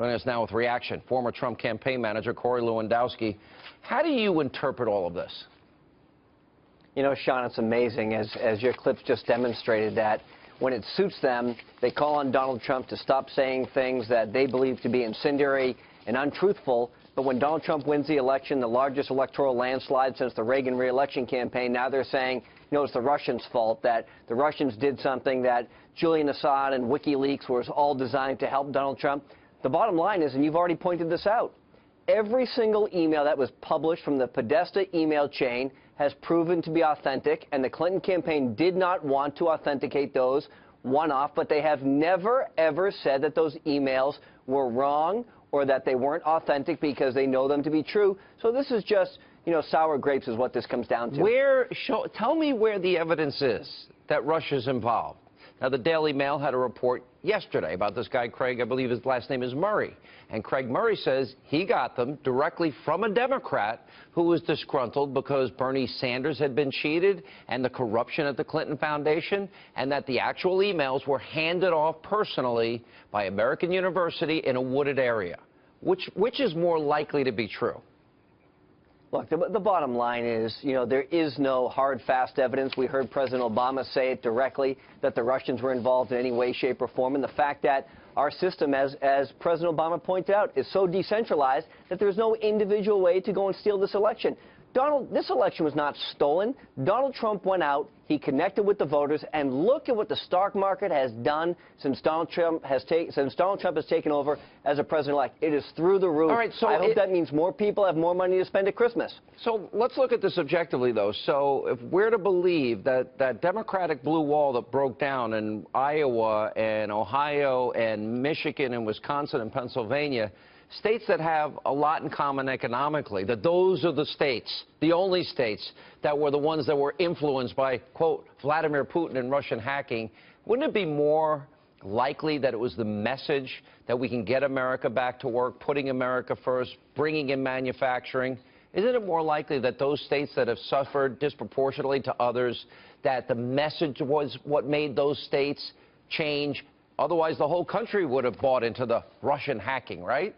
Joining us now with reaction, former Trump campaign manager Corey Lewandowski. How do you interpret all of this? You know, Sean, it's amazing, as your clips just demonstrated, that when it suits them, they call on Donald Trump to stop saying things that they believe to be incendiary and untruthful. But when Donald Trump wins the election, the largest electoral landslide since the Reagan re-election campaign, now they're saying, you know, it's the Russians' fault, that the Russians did something, that Julian Assange and WikiLeaks was all designed to help Donald Trump. The bottom line is, and you've already pointed this out, every single email that was published from the Podesta email chain has proven to be authentic, and the Clinton campaign did not want to authenticate those one-off, but they have never, ever said that those emails were wrong or that they weren't authentic because they know them to be true. So this is just, you know, sour grapes is what this comes down to. Tell me where the evidence is that Russia's involved. Now, the Daily Mail had a report yesterday about this guy, Craig, I believe his last name is Murray. And Craig Murray says he got them directly from a Democrat who was disgruntled because Bernie Sanders had been cheated and the corruption at the Clinton Foundation, and that the actual emails were handed off personally by American University in a wooded area. Which is more likely to be true? Look, the bottom line is, you know, there is no hard, fast evidence. We heard President Obama say it directly, that the Russians were involved in any way, shape, or form. And the fact that our system, as President Obama pointed out, is so decentralized that there's no individual way to go and steal this election. This election was not stolen. Donald Trump went out, he connected with the voters, and look at what the stock market has done since Donald Trump has taken over as a president-elect. It is through the roof. All right, so I hope that means more people have more money to spend at Christmas. So let's look at this objectively, though. So if we're to believe that that Democratic blue wall that broke down in Iowa and Ohio and Michigan and Wisconsin and Pennsylvania, states that have a lot in common economically, that those are the states, the only states that were the ones that were influenced by, quote, Vladimir Putin and Russian hacking, wouldn't it be more likely that it was the message that we can get America back to work, putting America first, bringing in manufacturing? Isn't it more likely that those states that have suffered disproportionately to others, that the message was what made those states change? Otherwise, the whole country would have bought into the Russian hacking, right?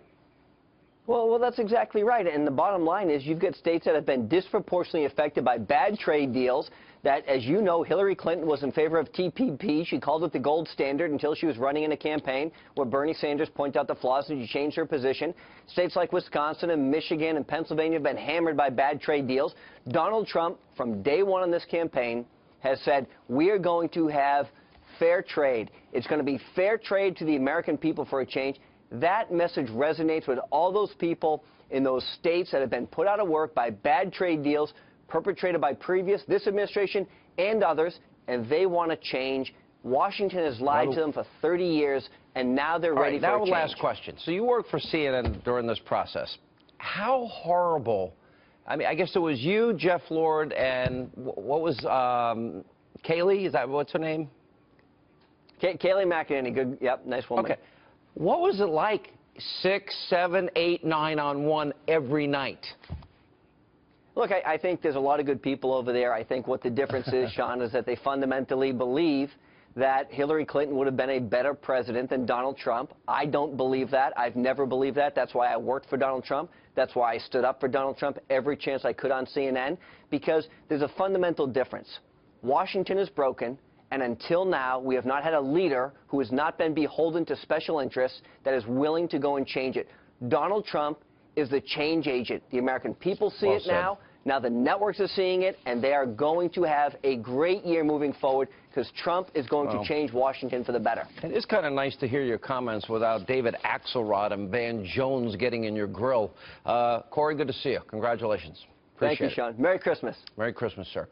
Well, that's exactly right. And the bottom line is you've got states that have been disproportionately affected by bad trade deals that, as you know, Hillary Clinton was in favor of TPP. She called it the gold standard until she was running in a campaign where Bernie Sanders pointed out the flaws and she changed her position. States like Wisconsin and Michigan and Pennsylvania have been hammered by bad trade deals. Donald Trump, from day one in this campaign, has said, we are going to have fair trade. It's going to be fair trade to the American people for a change. That message resonates with all those people in those states that have been put out of work by bad trade deals perpetrated by this administration and others, and they want to change. Washington has lied to them for 30 years, and now they're ready for a change. Now, last question. So you worked for CNN during this process. How horrible, I mean, I guess it was you, Jeff Lord, and what was Kayleigh? Is that what's her name? Kayleigh McEnany, good, yep, nice woman. Okay. What was it like 6, 7, 8, 9 on 1 every night? Look, I think there's a lot of good people over there. I think what the difference is, Sean, is that they fundamentally believe that Hillary Clinton would have been a better president than Donald Trump. I don't believe that. I've never believed that. That's why I worked for Donald Trump. That's why I stood up for Donald Trump every chance I could on CNN, because there's a fundamental difference. Washington is broken. And until now, we have not had a leader who has not been beholden to special interests that is willing to go and change it. Donald Trump is the change agent. The American people see it now. Now the networks are seeing it, and they are going to have a great year moving forward because Trump is going to change Washington for the better. It is kind of nice to hear your comments without David Axelrod and Van Jones getting in your grill. Corey, good to see you. Congratulations. Thank you, Sean. Merry Christmas. Merry Christmas, sir.